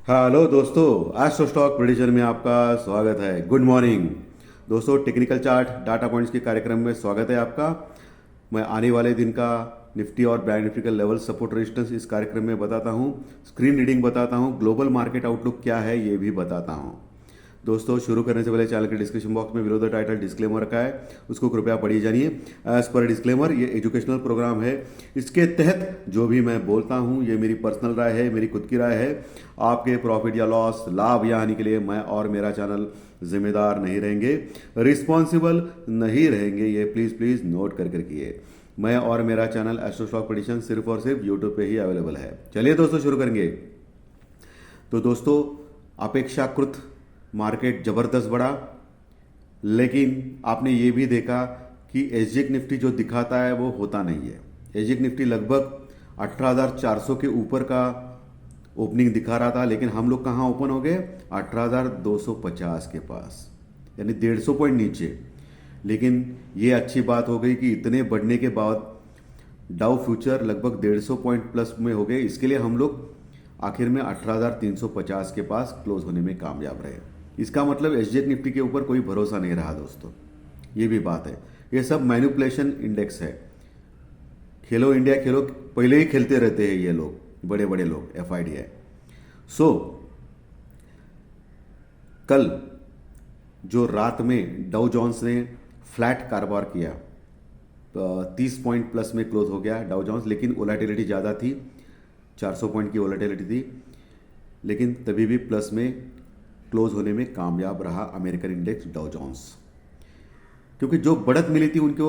Hello दोस्तों, astro stock prediction में आपका स्वागत है। गुड मॉर्निंग दोस्तों। टेक्निकल चार्ट डाटा पॉइंट्स के कार्यक्रम में स्वागत है आपका। मैं आने वाले दिन का निफ्टी और बैंक निफ्टी का लेवल सपोर्ट रेजिस्टेंस इस कार्यक्रम में बताता हूं। स्क्रीन रीडिंग बताता हूं, ग्लोबल मार्केट आउटलुक क्या है ये भी बताता हूं। दोस्तों, शुरू करने से पहले चैनल के डिस्क्रिप्शन बॉक्स में बिलो द टाइटल डिस्क्लेमर रखा है, उसको कृपया पढ़िए जानिए। एज पर डिस्क्लेमर, ये एजुकेशनल प्रोग्राम है। इसके तहत जो भी मैं बोलता हूँ ये मेरी पर्सनल राय है, मेरी खुद की राय है। आपके प्रॉफिट या लॉस, लाभ या हानि के लिए मैं और मेरा चैनल जिम्मेदार नहीं रहेंगे, रिस्पॉन्सिबल नहीं रहेंगे। ये प्लीज़ प्लीज़ नोट कर रखिए। मैं और मेरा चैनल एस्ट्रो स्टॉक प्रेडिक्शन सिर्फ और सिर्फ यूट्यूब पे ही अवेलेबल है। चलिए दोस्तों, शुरू करेंगे। तो दोस्तों, अपेक्षाकृत मार्केट ज़बरदस्त बढ़ा, लेकिन आपने ये भी देखा कि एसजीएक्स निफ्टी जो दिखाता है वो होता नहीं है। एसजीएक्स निफ्टी लगभग 18,400 के ऊपर का ओपनिंग दिखा रहा था, लेकिन हम लोग कहाँ ओपन हो गए? 18,250 के पास, यानी 150 पॉइंट नीचे। लेकिन ये अच्छी बात हो गई कि इतने बढ़ने के बाद डाउ फ्यूचर लगभग 150 पॉइंट प्लस में हो गए। इसके लिए हम लोग आखिर में 18,350 के पास क्लोज होने में कामयाब रहे। इसका मतलब एसजीएक्स निफ्टी के ऊपर कोई भरोसा नहीं रहा दोस्तों, ये भी बात है। ये सब मैनिपुलेशन इंडेक्स है। खेलो इंडिया खेलो, पहले ही खेलते रहते हैं ये लोग, बड़े बड़े लोग, एफआईडीआई। सो कल जो रात में डाउ जोन्स ने फ्लैट कारोबार किया, 30 पॉइंट प्लस में क्लोज हो गया डाउ जोन्स, लेकिन वोलेटिलिटी ज़्यादा थी, 400 पॉइंट की वोलेटिलिटी थी, लेकिन तभी भी प्लस में क्लोज होने में कामयाब रहा अमेरिकन इंडेक्स डाउ जोन्स। क्योंकि जो बढ़त मिली थी उनके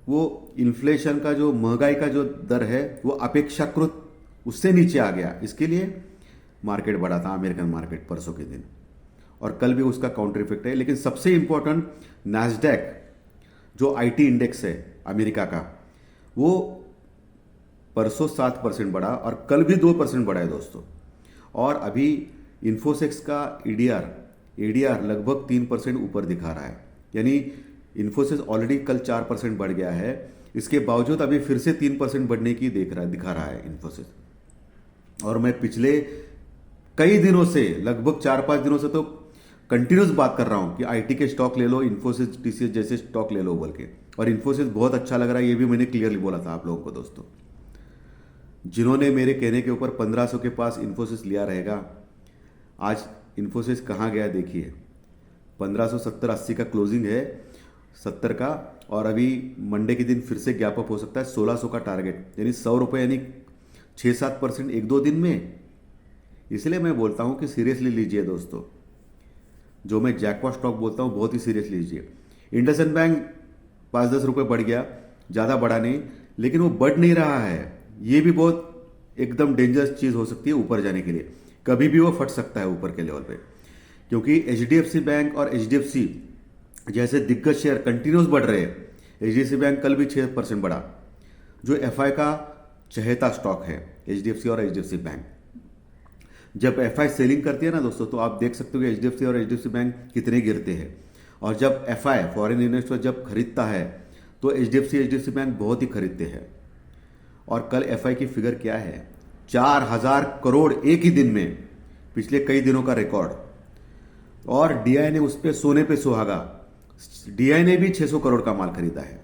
वो इन्फ्लेशन का, जो महंगाई का जो दर है वो अपेक्षाकृत उससे नीचे आ गया। इसके लिए मार्केट बढ़ा था अमेरिकन मार्केट परसों के दिन, और कल भी उसका काउंटर इफेक्ट है। लेकिन सबसे इंपॉर्टेंट, नैस्डैक जो आईटी इंडेक्स है अमेरिका का, वो परसों 7% बढ़ा और कल भी 2% बढ़ा है दोस्तों। और अभी इन्फोसिस का एडीआर लगभग 3% ऊपर दिखा रहा है, यानी इन्फोसिस ऑलरेडी कल 4% बढ़ गया है। इसके बावजूद अभी फिर से 3% बढ़ने की दिखा रहा है इन्फोसिस। और मैं पिछले कई दिनों से, लगभग 4-5 दिनों से तो कंटिन्यूस बात कर रहा हूं कि आईटी के स्टॉक ले लो, इन्फोसिस टीसीएस जैसे स्टॉक ले लो बोल के। और इन्फोसिस बहुत अच्छा लग रहा है, ये भी मैंने क्लियरली बोला था आप लोगों को दोस्तों। जिन्होंने मेरे कहने के ऊपर 1500 के पास इन्फोसिस लिया रहेगा, आज इन्फोसिस कहाँ गया देखिए। 1570-80 का क्लोजिंग है, 70 का, और अभी मंडे के दिन फिर से गैप अप हो सकता है 1600 का टारगेट, यानी 100 रुपये, यानी 6-7% 1-2 दिन में। इसलिए मैं बोलता हूँ कि सीरियसली लीजिए दोस्तों। जो मैं जैकपॉट स्टॉक बोलता हूँ बहुत ही सीरियसली लीजिए। इंडसइंड बैंक 5-10 रुपये बढ़ गया, ज़्यादा बढ़ा नहीं, लेकिन वो बढ़ नहीं रहा है। ये भी बहुत एकदम डेंजरस चीज़ हो सकती है ऊपर जाने के लिए। कभी भी वो फट सकता है ऊपर के लेवल पे, क्योंकि एचडीएफसी बैंक और एचडीएफसी जैसे दिग्गज शेयर कंटिन्यूस बढ़ रहे हैं। एचडीएफसी बैंक कल भी 6% बढ़ा, जो एफआई का चहेता स्टॉक है, एचडीएफसी और एचडीएफसी बैंक। जब एफआई सेलिंग करती है ना दोस्तों, तो आप देख सकते हो कि एचडीएफसी और एचडीएफसी बैंक कितने गिरते हैं। और जब एफआई फॉरेन इन्वेस्टर जब खरीदता है तो एचडीएफसी बैंक बहुत ही खरीदते हैं। और कल एफआई की फिगर क्या है? 4,000 करोड़ एक ही दिन में, पिछले कई दिनों का रिकॉर्ड। और डीआई ने उस पर सोने पे सुहागा। डीआई ने भी 600 करोड़ का माल खरीदा है।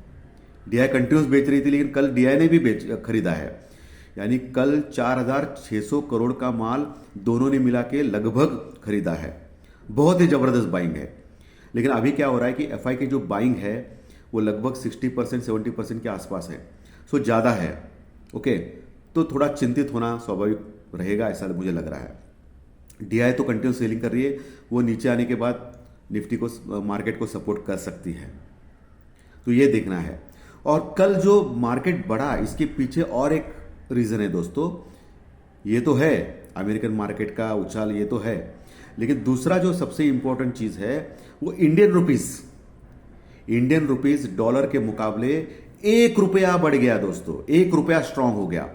डीआई कंटिन्यूस बेच रही थी, लेकिन कल डीआई ने भी खरीदा है। यानी कल 4,600 करोड़ का माल दोनों ने मिला के लगभग खरीदा है। बहुत ही जबरदस्त बाइंग है। लेकिन अभी क्या हो रहा है कि एफआई की जो बाइंग है वो लगभग 60% 70% के आसपास है। सो ज़्यादा है। ओके, तो थोड़ा चिंतित होना स्वाभाविक रहेगा, ऐसा मुझे लग रहा है। डीआई तो कंटिन्यू सेलिंग कर रही है, वो नीचे आने के बाद निफ्टी को, मार्केट को सपोर्ट कर सकती है, तो ये देखना है। और कल जो मार्केट बढ़ा, इसके पीछे और एक रीज़न है दोस्तों। ये तो है अमेरिकन मार्केट का उछाल, ये तो है, लेकिन दूसरा जो सबसे इंपॉर्टेंट चीज़ है वो इंडियन रुपीस डॉलर के मुकाबले 1 रुपया बढ़ गया दोस्तों। 1 रुपया स्ट्रांग हो गया।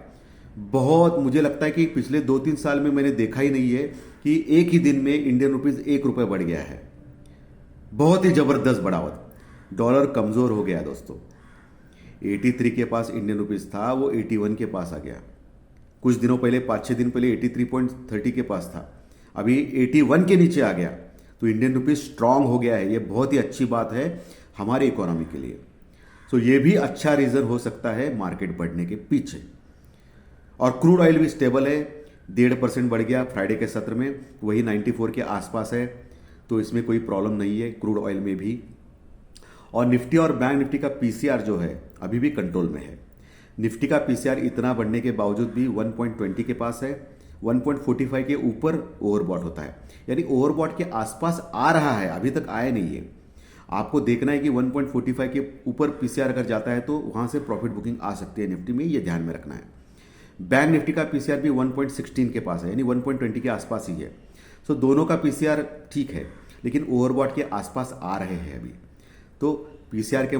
बहुत, मुझे लगता है कि पिछले 2-3 साल में मैंने देखा ही नहीं है कि एक ही दिन में इंडियन रुपीस 1 रुपया बढ़ गया है। बहुत ही जबरदस्त बढ़ावट। डॉलर कमजोर हो गया दोस्तों। 83 के पास इंडियन रुपीस था, वो 81 के पास आ गया। कुछ दिनों पहले, 5-6 दिन पहले 83.30 के पास था, अभी 81 के नीचे आ गया, तो इंडियन रुपीज स्ट्रांग हो गया है। ये बहुत ही अच्छी बात है हमारी इकोनॉमी के लिए। सो ये भी अच्छा रीजन हो सकता है मार्केट बढ़ने के पीछे। और क्रूड ऑयल भी स्टेबल है, 1.5% बढ़ गया फ्राइडे के सत्र में, वही 94 के आसपास है, तो इसमें कोई प्रॉब्लम नहीं है क्रूड ऑयल में भी। और निफ्टी और बैंक निफ्टी का पीसीआर जो है अभी भी कंट्रोल में है। निफ्टी का पीसीआर इतना बढ़ने के बावजूद भी 1.20 के पास है, 1.45 के ऊपर ओवरबॉट होता है, यानी ओवरबॉट के आसपास आ रहा है, अभी तक आया नहीं है। आपको देखना है कि 1.45 के ऊपर पीसीआर अगर जाता है तो वहां से प्रॉफिट बुकिंग आ सकती है निफ्टी में, ये ध्यान में रखना है। बैंक निफ्टी का पीसीआर भी 1.16 के पास है, यानी 1.20 के आसपास ही है। सो दोनों का पीसीआर ठीक है, लेकिन ओवरबॉट के आसपास आ रहे हैं अभी। तो पीसीआर के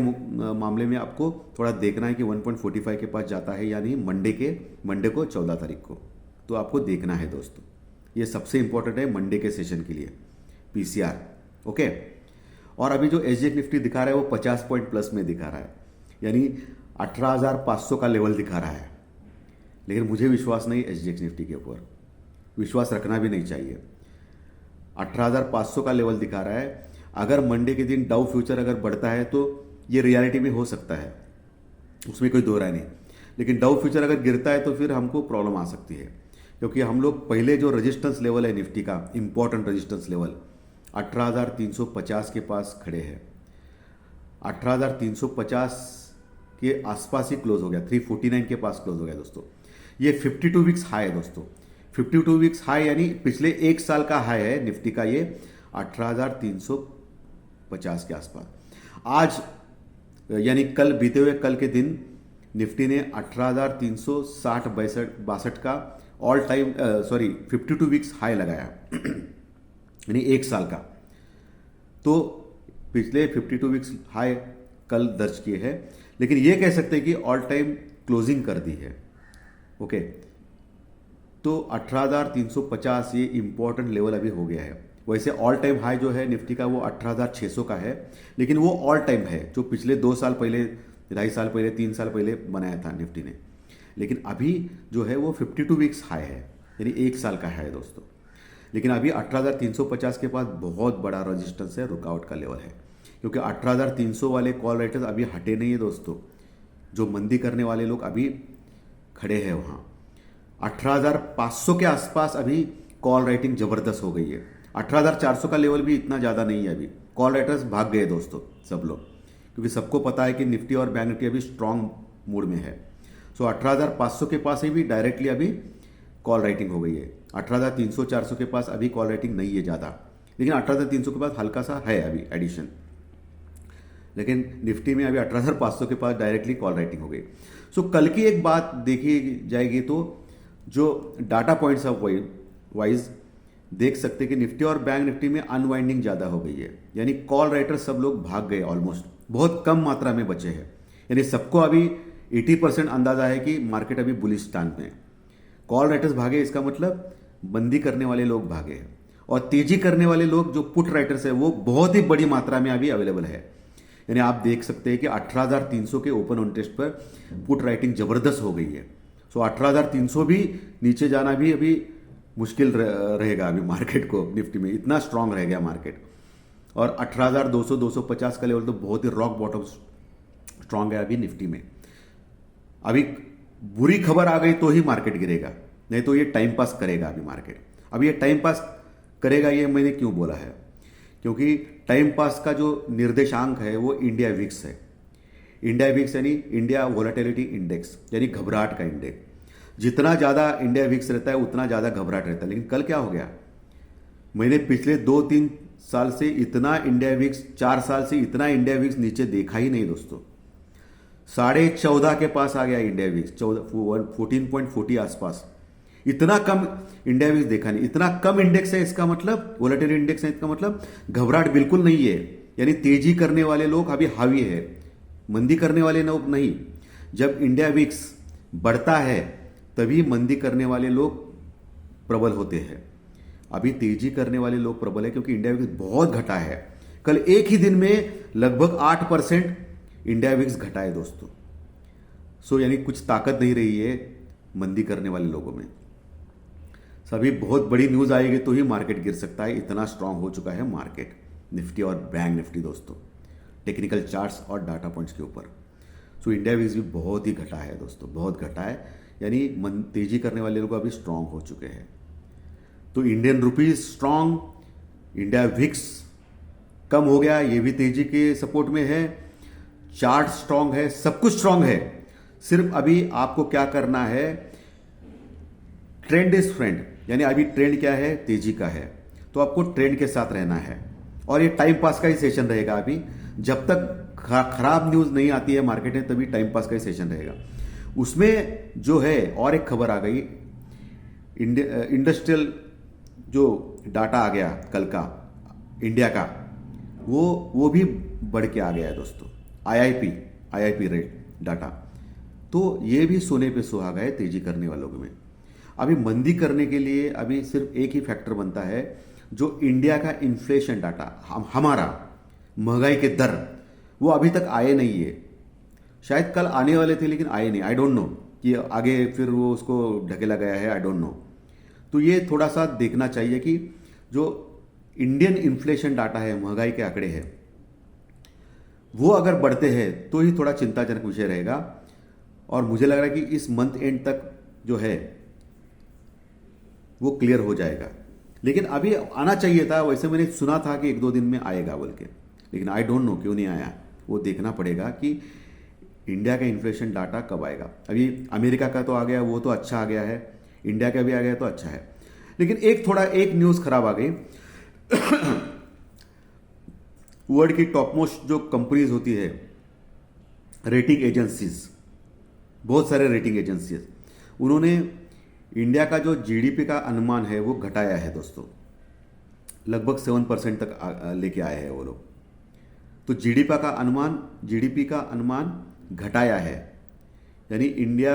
मामले में आपको थोड़ा देखना है कि 1.45 के पास जाता है, यानी मंडे को 14 तारीख को, तो आपको देखना है दोस्तों। ये सबसे इंपॉर्टेंट है मंडे के सेशन के लिए पीसीआर, ओके। और अभी जो एसजीएक्स निफ्टी दिखा रहा है वो 50 पॉइंट प्लस में दिखा रहा है, यानी 18,500 का लेवल दिखा रहा है। लेकिन मुझे विश्वास नहीं एसजीएक्स निफ्टी के ऊपर, विश्वास रखना भी नहीं चाहिए। 18,500 का लेवल दिखा रहा है। अगर मंडे के दिन डाउ फ्यूचर अगर बढ़ता है तो ये रियलिटी में हो सकता है, उसमें कोई दो राय नहीं। लेकिन डाउ फ्यूचर अगर गिरता है तो फिर हमको प्रॉब्लम आ सकती है, क्योंकि हम लोग पहले जो रेजिस्टेंस लेवल है निफ्टी का, इंपॉर्टेंट रेजिस्टेंस लेवल 18,350 के पास खड़े हैं। 18,350 के आसपास ही क्लोज हो गया, 349 के पास क्लोज हो गया दोस्तों। ये 52 वीक्स हाई है दोस्तों, 52 वीक्स हाई, यानी पिछले एक साल का हाई है निफ्टी का ये 18,350 के आसपास। आज यानी कल बीते हुए कल के दिन निफ्टी ने 18,360-62 का ऑल टाइम 52 वीक्स हाई लगाया यानी एक साल का। तो पिछले 52 वीक्स हाई कल दर्ज किए हैं, लेकिन ये कह सकते हैं कि ऑल टाइम क्लोजिंग कर दी है, ओके। तो 18,350 ये इंपॉर्टेंट लेवल अभी हो गया है। वैसे ऑल टाइम हाई जो है निफ्टी का वो 18,600 का है, लेकिन वो ऑल टाइम है जो पिछले 2 साल पहले, 2.5 साल पहले, 3 साल पहले बनाया था निफ्टी ने। लेकिन अभी जो है वो 52 वीक्स हाई है, यानी एक साल का है दोस्तों। लेकिन अभी 18,350 के पास बहुत बड़ा रेजिस्टेंस है, रुकआउट का लेवल है, क्योंकि 18,300 वाले कॉल राइटर्स अभी हटे नहीं है दोस्तों। जो मंदी करने वाले लोग अभी खड़े हैं वहाँ। 18,500 के आसपास अभी कॉल राइटिंग जबरदस्त हो गई है। 18,400 का लेवल भी इतना ज़्यादा नहीं है अभी। कॉल राइटर्स भाग गए दोस्तों सब लोग, क्योंकि सबको पता है कि निफ्टी और बैंक निफ्टी अभी स्ट्रांग मूड में है। सो 18,500 के पास ही भी डायरेक्टली अभी कॉल राइटिंग हो गई है। 18,300-400 के पास अभी कॉल राइटिंग नहीं है ज़्यादा, लेकिन 18,300 के पास हल्का सा है अभी एडिशन। लेकिन निफ्टी में अभी 18,500 के पास डायरेक्टली कॉल राइटिंग हो गई। सो कल की एक बात देखी जाएगी तो जो डाटा पॉइंट्स ऑफ वाइज देख सकते हैं कि निफ्टी और बैंक निफ्टी में अनवाइंडिंग ज़्यादा हो गई है, यानी कॉल राइटर सब लोग भाग गए, ऑलमोस्ट बहुत कम मात्रा में बचे हैं। यानी सबको अभी 80% अंदाजा है कि मार्केट अभी बुलिश स्टैंड में है। कॉल राइटर्स भागे, इसका मतलब बंदी करने वाले लोग भागे हैं, और तेजी करने वाले लोग जो पुट राइटर्स है वो बहुत ही बड़ी मात्रा में अभी अवेलेबल है। यानी आप देख सकते हैं कि 18,300 के ओपन इंटरेस्ट पर पुट राइटिंग जबरदस्त हो गई है। सो 18,300 भी नीचे जाना भी अभी मुश्किल रहेगा अभी मार्केट को, निफ्टी में इतना स्ट्रांग रह गया मार्केट। और 18,200-250 का लेवल तो बहुत ही रॉक बॉटम स्ट्रांग है अभी निफ्टी में। अभी बुरी खबर आ गई तो ही मार्केट गिरेगा, नहीं तो ये टाइम पास करेगा अभी मार्केट। अभी ये टाइम पास करेगा, ये मैंने क्यों बोला है, क्योंकि टाइम पास का जो निर्देशांक है वो इंडिया विक्स है। इंडिया विक्स यानी इंडिया वोलेटिलिटी इंडेक्स, यानी घबराहट का इंडेक्स। जितना ज़्यादा इंडिया विक्स रहता है उतना ज़्यादा घबराहट रहता है। लेकिन कल क्या हो गया, मैंने पिछले 2-3 साल से इतना इंडिया विक्स, 4 साल से इतना इंडिया विक्स नीचे देखा ही नहीं दोस्तों। 14.5 के पास आ गया इंडिया विक्स, 14.40 आसपास। इतना कम इंडिया विक्स देखा नहीं। इतना कम इंडेक्स है, इसका मतलब वोलेटिलिटी इंडेक्स है, इसका मतलब घबराहट बिल्कुल नहीं है। यानी तेजी करने वाले लोग अभी हावी है, मंदी करने वाले लोग नहीं। जब इंडिया विक्स बढ़ता है तभी मंदी करने वाले लोग प्रबल होते हैं। अभी तेजी करने वाले लोग प्रबल है क्योंकि इंडिया विक्स बहुत घटा है। कल एक ही दिन में लगभग 8% इंडिया विक्स घटा है दोस्तों। सो यानी कुछ ताकत नहीं रही है मंदी करने वाले लोगों में। सभी बहुत बड़ी न्यूज आएगी तो ही मार्केट गिर सकता है, इतना स्ट्रांग हो चुका है मार्केट, निफ्टी और बैंक निफ्टी दोस्तों, टेक्निकल चार्ट्स और डाटा पॉइंट्स के ऊपर। सो इंडिया विक्स भी बहुत ही घटा है दोस्तों, बहुत घटा है, यानी तेजी करने वाले लोग अभी स्ट्रांग हो चुके हैं। तो Indian rupees strong, India VIX कम हो गया, ये भी तेजी के सपोर्ट में है, चार्ट स्ट्रांग है, सब कुछ स्ट्रांग है। सिर्फ अभी आपको क्या करना है, ट्रेंड इज फ्रेंड, यानी अभी ट्रेंड क्या है, तेजी का है, तो आपको ट्रेंड के साथ रहना है। और ये टाइम पास का ही सेशन रहेगा अभी, जब तक खराब न्यूज नहीं आती है मार्केट में तभी टाइम पास का ही सेशन रहेगा। उसमें जो है और एक खबर आ गई, इंडस्ट्रियल जो डाटा आ गया कल का इंडिया का, वो भी बढ़ के आ गया है दोस्तों, आईआईपी रेट डाटा, तो ये भी सोने पे सुहागा है तेजी करने वालों में। अभी मंदी करने के लिए अभी सिर्फ एक ही फैक्टर बनता है, जो इंडिया का इन्फ्लेशन डाटा, हमारा महंगाई के दर, वो अभी तक आए नहीं है। शायद कल आने वाले थे लेकिन आए नहीं, आई डोंट नो कि आगे फिर वो उसको ढकेला गया है, आई डोंट नो। तो ये थोड़ा सा देखना चाहिए कि जो इंडियन इन्फ्लेशन डाटा है, महंगाई के आंकड़े हैं, वो अगर बढ़ते हैं तो ही थोड़ा चिंताजनक विषय रहेगा। और मुझे लग रहा है कि इस मंथ एंड तक जो है वो क्लियर हो जाएगा, लेकिन अभी आना चाहिए था। वैसे मैंने सुना था कि 1-2 दिन में आएगा बोल के, लेकिन आई डोंट नो क्यों नहीं आया, वो देखना पड़ेगा कि इंडिया का इन्फ्लेशन डाटा कब आएगा। अभी अमेरिका का तो आ गया, वो तो अच्छा आ गया है, इंडिया का भी आ गया तो अच्छा है, लेकिन एक न्यूज खराब आ गई। वर्ल्ड की टॉप मोस्ट जो कंपनीज होती है, रेटिंग एजेंसीज, बहुत सारे रेटिंग एजेंसीज, उन्होंने इंडिया का जो जीडीपी का अनुमान है वो घटाया है दोस्तों, लगभग 7% तक लेके आए हैं वो लोग। तो जीडीपी का अनुमान घटाया है, यानी इंडिया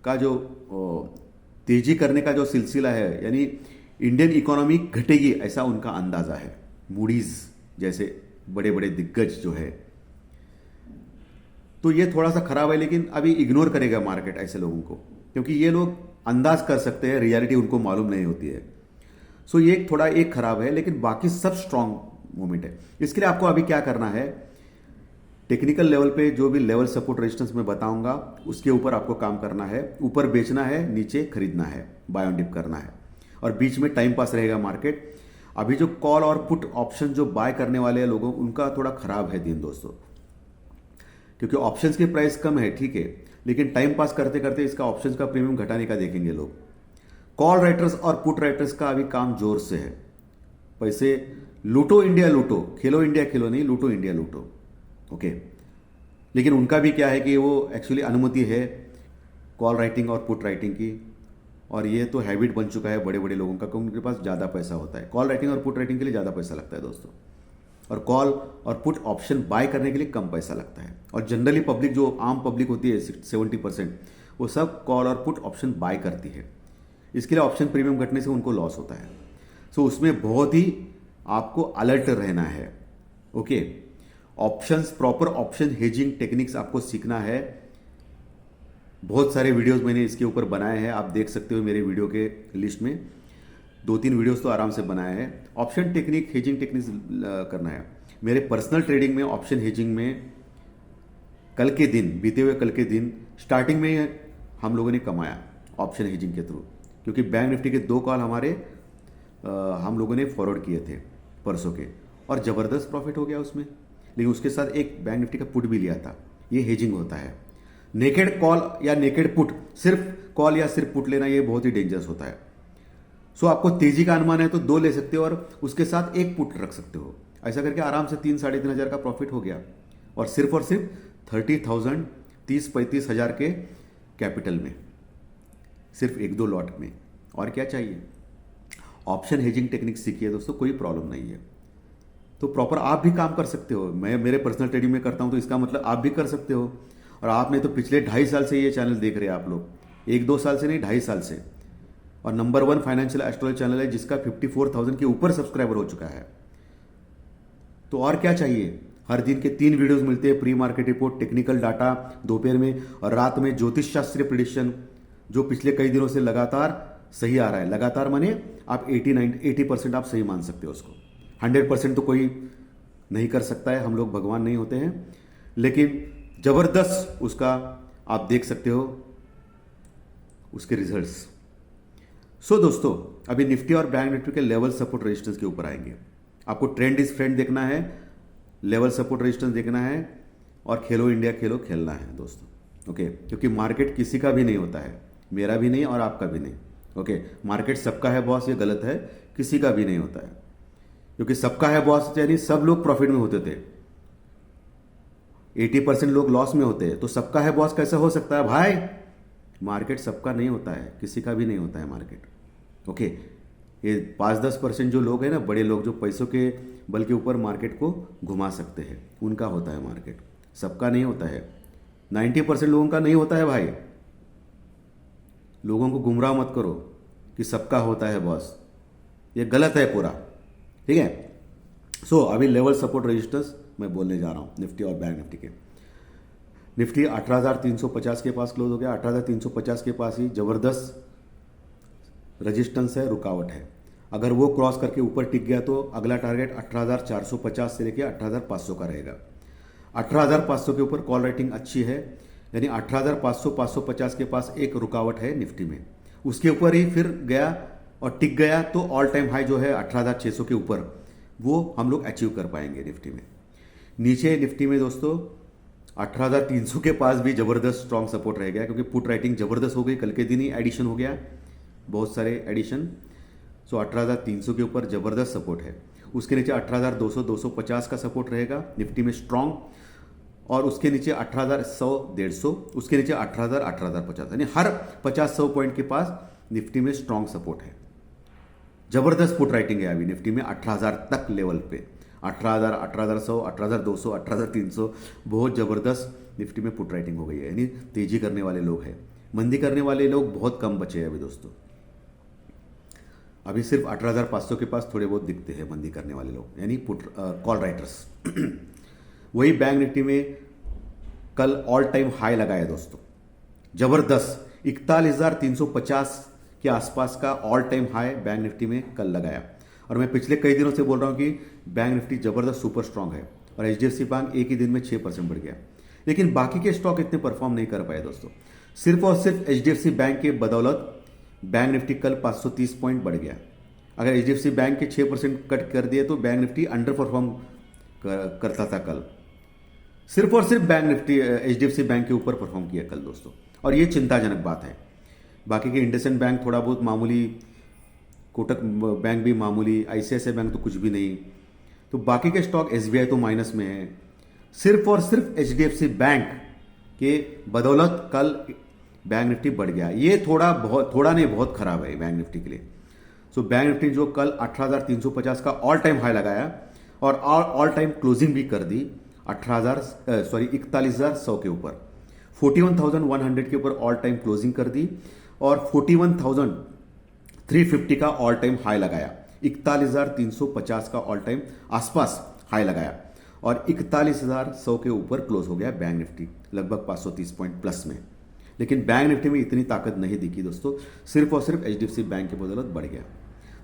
का जो तेजी करने का जो सिलसिला है, यानी इंडियन इकोनॉमी घटेगी ऐसा उनका अंदाजा है। मूडीज जैसे बड़े बड़े दिग्गज जो है, तो ये थोड़ा सा खराब है, लेकिन अभी इग्नोर करेगा मार्केट ऐसे लोगों को, क्योंकि ये लोग अंदाज कर सकते हैं, रियलिटी उनको मालूम नहीं होती है। सो ये थोड़ा एक खराब है, लेकिन बाकी सब स्ट्रांग मूवमेंट है। इसके लिए आपको अभी क्या करना है, टेक्निकल लेवल पे जो भी लेवल सपोर्ट रेजिस्टेंस में बताऊंगा उसके ऊपर आपको काम करना है। ऊपर बेचना है, नीचे खरीदना है, बाय ऑन डिप करना है, और बीच में टाइम पास रहेगा मार्केट। अभी जो कॉल और पुट ऑप्शन जो बाय करने वाले लोगों, उनका थोड़ा खराब है दिन दोस्तों, क्योंकि ऑप्शंस की प्राइस कम है, ठीक है, लेकिन टाइम पास करते करते इसका ऑप्शंस का प्रीमियम घटाने का देखेंगे लोग। कॉल राइटर्स और पुट राइटर्स का अभी काम जोर से है, पैसे लूटो इंडिया लूटो, खेलो इंडिया खेलो नहीं, लूटो इंडिया लूटो, ओके। लेकिन उनका भी क्या है कि वो एक्चुअली अनुमति है कॉल राइटिंग और पुट राइटिंग की, और ये तो हैबिट बन चुका है बड़े बड़े लोगों का, क्योंकि उनके पास ज़्यादा पैसा होता है। कॉल राइटिंग और पुट राइटिंग के लिए ज़्यादा पैसा लगता है दोस्तों, और कॉल और पुट ऑप्शन बाय करने के लिए कम पैसा लगता है। और जनरली पब्लिक, जो आम पब्लिक होती है 70%, वो सब कॉल और पुट ऑप्शन बाय करती है। इसके लिए ऑप्शन प्रीमियम घटने से उनको लॉस होता है। सो उसमें बहुत ही आपको अलर्ट रहना है, okay. Options, proper option hedging techniques आपको सीखना है। बहुत सारे वीडियोस मैंने इसके ऊपर बनाए हैं, आप देख सकते हो मेरे वीडियो के लिस्ट में 2-3 वीडियोस तो आराम से बनाए हैं। ऑप्शन टेक्निक, हेजिंग टेक्निक्स करना है। मेरे पर्सनल ट्रेडिंग में ऑप्शन हेजिंग में बीते हुए कल के दिन स्टार्टिंग में हम लोगों ने कमाया ऑप्शन हेजिंग के थ्रू, क्योंकि बैंक निफ्टी के 2 कॉल हमारे हम लोगों ने फॉरवर्ड किए थे परसों के, और ज़बरदस्त प्रॉफिट हो गया उसमें। लेकिन उसके साथ एक बैंक निफ्टी का पुट भी लिया था। ये हेजिंग होता है। नेकेड कॉल या नेकेड पुट, सिर्फ कॉल या सिर्फ पुट लेना, ये बहुत ही डेंजरस होता है। सो आपको तेजी का अनुमान है तो 2 ले सकते हो और उसके साथ एक पुट रख सकते हो। ऐसा करके आराम से 3-3.5 हज़ार का प्रॉफिट हो गया, और सिर्फ 30,000, 30-35 हज़ार के कैपिटल में, सिर्फ 1-2 लॉट में। और क्या चाहिए? ऑप्शन हेजिंग टेक्निक सीखिए दोस्तों, कोई प्रॉब्लम नहीं है। तो प्रॉपर आप भी काम कर सकते हो। मैं मेरे पर्सनल ट्रेडिंग में करता हूं, तो इसका मतलब आप भी कर सकते हो। और आपने तो पिछले 2.5 साल से ये चैनल देख रहे हैं आप लोग, 1-2 साल से नहीं, 2.5 साल से। और नंबर 1 फाइनेंशियल एस्ट्रोलॉजी चैनल है जिसका 54,000 के ऊपर सब्सक्राइबर हो चुका है। तो और क्या चाहिए? हर दिन के 3 वीडियोस मिलते हैं, pre market report, technical data दोपहर में, और रात में ज्योतिष शास्त्रीय प्रिडिक्शन, जो पिछले कई दिनों से लगातार सही आ रहा है लगातार, माने आप 80% आप सही मान सकते हो उसको। 100% तो कोई नहीं कर सकता है, हम लोग भगवान नहीं होते हैं, लेकिन जबरदस्त उसका आप देख सकते हो उसके रिजल्ट्स। सो दोस्तों, अभी निफ्टी और बैंक निफ्टी के लेवल सपोर्ट रेजिस्टेंस के ऊपर आएंगे। आपको ट्रेंड इज फ्रेंड देखना है, लेवल सपोर्ट रेजिस्टेंस देखना है, और खेलो इंडिया खेलो खेलना है दोस्तों। ओके, क्योंकि मार्केट किसी का भी नहीं होता है, मेरा भी नहीं और आपका भी नहीं। ओके, मार्केट सबका है बॉस, ये गलत है, किसी का भी नहीं होता है। क्योंकि सबका है बॉस यानी सब लोग प्रॉफिट में होते थे, 80% लोग लॉस में होते हैं, तो सबका है बॉस कैसे हो सकता है भाई? मार्केट सबका नहीं होता है, किसी का भी नहीं होता है मार्केट। ओके, ये 5-10% जो लोग हैं ना, बड़े लोग जो पैसों के बल के ऊपर मार्केट को घुमा सकते हैं, उनका होता है मार्केट, सबका नहीं होता है। 90% लोगों का नहीं होता है भाई। लोगों को गुमराह मत करो कि सबका होता है बॉस, ये गलत है पूरा। ठीक है। सो अभी लेवल सपोर्ट रेजिस्टेंस मैं बोलने जा रहा हूं निफ्टी और बैंक निफ्टी के। निफ्टी 18,350 के पास क्लोज हो गया। 18,350 के पास ही जबरदस्त रेजिस्टेंस है, रुकावट है। अगर वो क्रॉस करके ऊपर टिक गया तो अगला टारगेट 18,450 से लेकर 18,500 का रहेगा। 18,500 के ऊपर कॉल राइटिंग अच्छी है, यानी 18,500 550 के पास एक रुकावट है निफ्टी में। उसके ऊपर ही फिर गया और टिक गया तो ऑल टाइम हाई जो है 18,600 के ऊपर, वो हम लोग अचीव कर पाएंगे निफ्टी में। नीचे निफ्टी में दोस्तों 18,300 के पास भी जबरदस्त स्ट्रॉन्ग सपोर्ट रह गया, क्योंकि पुट राइटिंग जबरदस्त हो गई, कल के दिन ही एडिशन हो गया, बहुत सारे एडिशन। सो 18,300 के ऊपर जबरदस्त सपोर्ट है। उसके नीचे 18,200 250 का सपोर्ट रहेगा निफ्टी में स्ट्रॉन्ग, और उसके नीचे 18,100 150, उसके नीचे 18,000 18,050, यानी हर 50-100 पॉइंट के पास निफ्टी में स्ट्रॉन्ग सपोर्ट है। जबरदस्त पुट राइटिंग है अभी निफ्टी में 18,000 तक लेवल पे। 18,000 18,100 18,200 18,300 बहुत जबरदस्त निफ्टी में पुट राइटिंग हो गई है, यानी तेजी करने वाले लोग हैं। मंदी करने वाले लोग बहुत कम बचे हैं अभी दोस्तों। अभी सिर्फ 18,500 के पास थोड़े बहुत दिखते हैं मंदी करने वाले लोग, यानी पुट कॉल राइटर्स। वही बैंक निफ्टी में कल ऑल टाइम हाई लगाया दोस्तों, जबरदस्त 41,350 के आसपास का all time high bank Nifty में कल लगाया। और मैं पिछले कई दिनों से बोल रहा हूं कि बैंक निफ्टी जबरदस्त सुपर स्ट्रांग है, और एचडीएफसी बैंक एक ही दिन में 6% बढ़ गया। लेकिन बाकी के स्टॉक इतने परफॉर्म नहीं कर पाए दोस्तों। सिर्फ और सिर्फ एचडीएफसी बैंक के बदौलत बैंक निफ्टी कल 530 पॉइंट बढ़ गया। अगर एचडीएफसी बैंक के 6% कट कर दिए तो बैंक निफ्टी अंडर परफॉर्म करता था कल। सिर्फ और सिर्फ बैंक निफ्टी एचडीएफसी बैंक के ऊपर परफॉर्म किया कल दोस्तों, और ये चिंताजनक बात है। बाकी के इंडसइंड बैंक थोड़ा बहुत मामूली, कोटक बैंक भी मामूली, आईसीआईसीआई बैंक तो कुछ भी नहीं, तो बाकी के स्टॉक एसबीआई तो माइनस में है। सिर्फ और सिर्फ एचडीएफसी बैंक के बदौलत कल बैंक निफ्टी बढ़ गया। ये थोड़ा नहीं बहुत खराब है बैंक निफ्टी के लिए। सो बैंक निफ्टी जो कल 18,350 का ऑल टाइम हाई लगाया और ऑल टाइम क्लोजिंग भी कर दी 41,100 के ऊपर, 41,100 के ऊपर ऑल टाइम क्लोजिंग कर दी, और 41,350 का ऑल टाइम हाई लगाया। 41,350 का ऑल टाइम आसपास हाई लगाया, और 41,100 के ऊपर क्लोज हो गया बैंक निफ्टी, लगभग 530 पॉइंट प्लस में। लेकिन बैंक निफ्टी में इतनी ताकत नहीं दिखी दोस्तों, सिर्फ और सिर्फ एचडीएफसी बैंक के बदौलत बढ़ गया।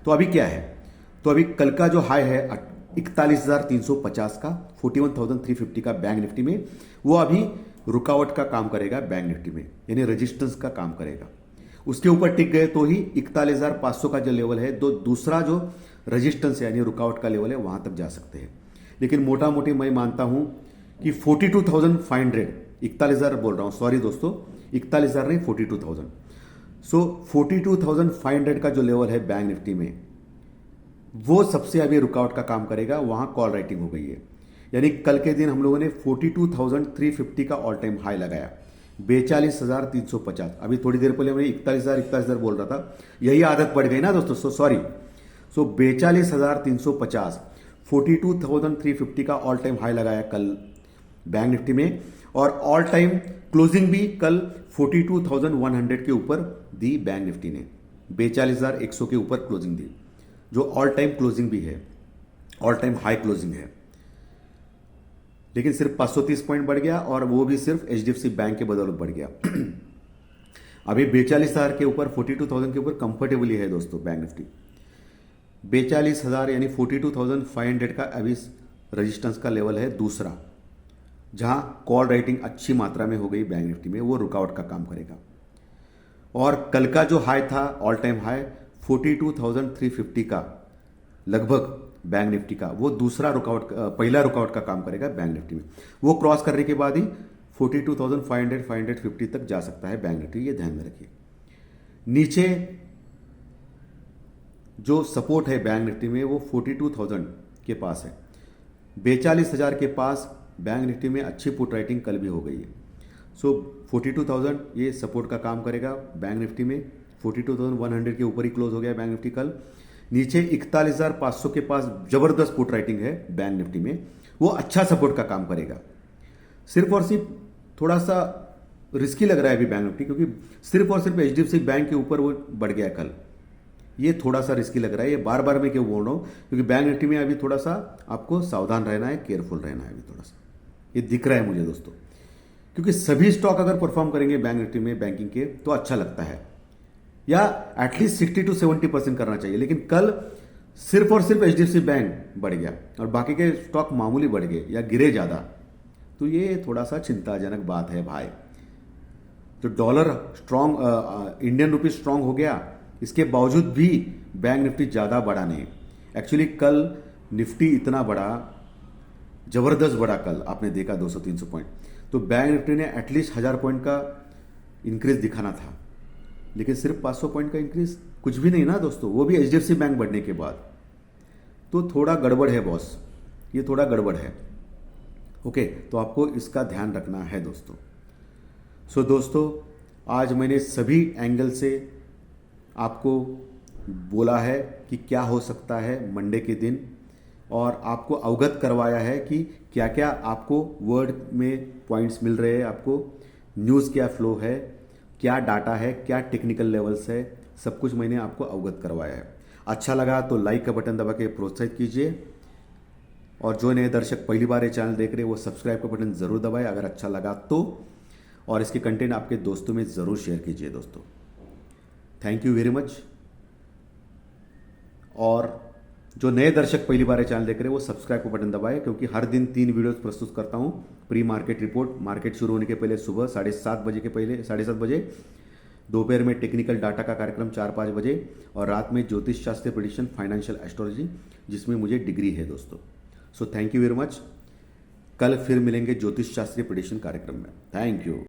तो अभी क्या है, तो अभी कल का जो हाई है 41,350 का, 41,350 का बैंक निफ्टी में, वो अभी रुकावट का काम करेगा बैंक निफ्टी में, यानी रेजिस्टेंस का काम करेगा। उसके ऊपर टिक गए तो ही 41,500 का जो लेवल है, दूसरा जो रेजिस्टेंस है यानी रुकावट का लेवल है, वहां तक जा सकते हैं। लेकिन मोटा मोटी मैं मानता हूं कि 42,500, 41,000 बोल रहा हूं, सॉरी दोस्तों, 41,000 नहीं 42,000। सो 42,500 का जो लेवल है बैंक निफ्टी में, वो सबसे अभी रुकावट का काम करेगा, वहां कॉल राइटिंग हो गई है। यानी कल के दिन हम लोगों ने 42,350 का ऑल टाइम हाई लगाया, 42,350। अभी थोड़ी देर पहले मैंने 41,000 बोल रहा था, यही आदत पड़ गई ना दोस्तों, सॉरी। सो 42,350, 42,350 का ऑल टाइम हाई लगाया कल बैंक निफ्टी में, और ऑल टाइम क्लोजिंग भी कल 42,100 के ऊपर दी बैंक निफ्टी ने, 42,100 के ऊपर क्लोजिंग दी, जो ऑल टाइम क्लोजिंग भी है, ऑल टाइम हाई क्लोजिंग है। लेकिन सिर्फ 530 पॉइंट बढ़ गया, और वो भी सिर्फ एचडीएफसी बैंक के बदौलत बढ़ गया। अभी 42,000 के ऊपर, 42,000 के ऊपर कंफर्टेबली है दोस्तों बैंक निफ्टी। 42,000 यानी 42,500 का अभी रजिस्टेंस का लेवल है दूसरा, जहां कॉल राइटिंग अच्छी मात्रा में हो गई बैंक निफ्टी में, वो रुकावट का काम करेगा। और कल का जो हाई था, ऑल टाइम हाई 42,350 का लगभग बैंक निफ्टी का, वो दूसरा रुकावट, पहला रुकावट का काम करेगा बैंक निफ्टी में। वो क्रॉस करने के बाद ही 42,500 550 तक जा सकता है बैंक निफ्टी, ये ध्यान में रखिए। नीचे जो सपोर्ट है बैंक निफ्टी में वो 42,000 के पास है। 42,000 के पास बैंक निफ्टी में अच्छी पुट राइटिंग कल भी हो गई है। सो 42,000 ये सपोर्ट का काम करेगा बैंक निफ्टी में। 42,100 के ऊपर ही क्लोज हो गया बैंक निफ्टी कल। नीचे 41,500 के पास जबरदस्त पुट राइटिंग है बैंक निफ्टी में, वो अच्छा सपोर्ट का काम करेगा। सिर्फ और सिर्फ थोड़ा सा रिस्की लग रहा है अभी बैंक निफ्टी, क्योंकि सिर्फ और सिर्फ एचडीएफसी बैंक के ऊपर वो बढ़ गया कल, ये थोड़ा सा रिस्की लग रहा है। ये बार बार मैं क्यों बोल रहा हूं, क्योंकि बैंक निफ्टी में अभी थोड़ा सा आपको सावधान रहना है, केयरफुल रहना है अभी थोड़ा सा, ये दिख रहा है मुझे दोस्तों। क्योंकि सभी स्टॉक अगर परफॉर्म करेंगे बैंक निफ्टी में बैंकिंग के तो अच्छा लगता है, या एटलीस्ट 60 to 70% करना चाहिए। लेकिन कल सिर्फ और सिर्फ एचडीएफसी बैंक बढ़ गया और बाकी के स्टॉक मामूली बढ़ गए या गिरे ज्यादा, तो ये थोड़ा सा चिंताजनक बात है भाई। तो dollar strong, Indian rupee strong हो गया, इसके बावजूद भी बैंक निफ्टी ज्यादा बढ़ा नहीं। एक्चुअली कल निफ्टी इतना बढ़ा, जबरदस्त बढ़ा कल, आपने देखा 200-300 पॉइंट, तो बैंक निफ्टी ने एटलीस्ट 1000 पॉइंट का इंक्रीज दिखाना था, लेकिन सिर्फ 500 पॉइंट का इंक्रीज कुछ भी नहीं ना दोस्तों, वो भी एचडीएफसी बैंक बढ़ने के बाद। तो थोड़ा गड़बड़ है बॉस, ये थोड़ा गड़बड़ है। ओके, तो आपको इसका ध्यान रखना है दोस्तों। सो दोस्तों, आज मैंने सभी एंगल से आपको बोला है कि क्या हो सकता है मंडे के दिन, और आपको अवगत करवाया है कि क्या क्या आपको वर्ड में पॉइंट्स मिल रहे हैं, आपको न्यूज़ क्या फ्लो है, क्या डाटा है, क्या टेक्निकल लेवल्स है, सब कुछ मैंने आपको अवगत करवाया है। अच्छा लगा तो लाइक का बटन दबा के प्रोत्साहित कीजिए, और जो नए दर्शक पहली बार ये चैनल देख रहे हैं वो सब्सक्राइब का बटन जरूर दबाएं अगर अच्छा लगा तो, और इसके कंटेंट आपके दोस्तों में जरूर शेयर कीजिए दोस्तों। Thank you very much. और जो नए दर्शक पहली बार चैनल देख रहे हैं वो सब्सक्राइब का बटन दबाएं, क्योंकि हर दिन 3 वीडियोस प्रस्तुत करता हूं। प्री मार्केट रिपोर्ट, मार्केट शुरू होने के पहले सुबह 7:30 बजे के पहले, 7:30 बजे, दोपहर में टेक्निकल डाटा का कार्यक्रम 4-5 बजे, और रात में ज्योतिष शास्त्र प्रेडिक्शन, फाइनेंशियल एस्ट्रोलॉजी, जिसमें मुझे डिग्री है दोस्तों। So thank you very much. कल फिर मिलेंगे ज्योतिष शास्त्रीय प्रेडिक्शन कार्यक्रम में। Thank you.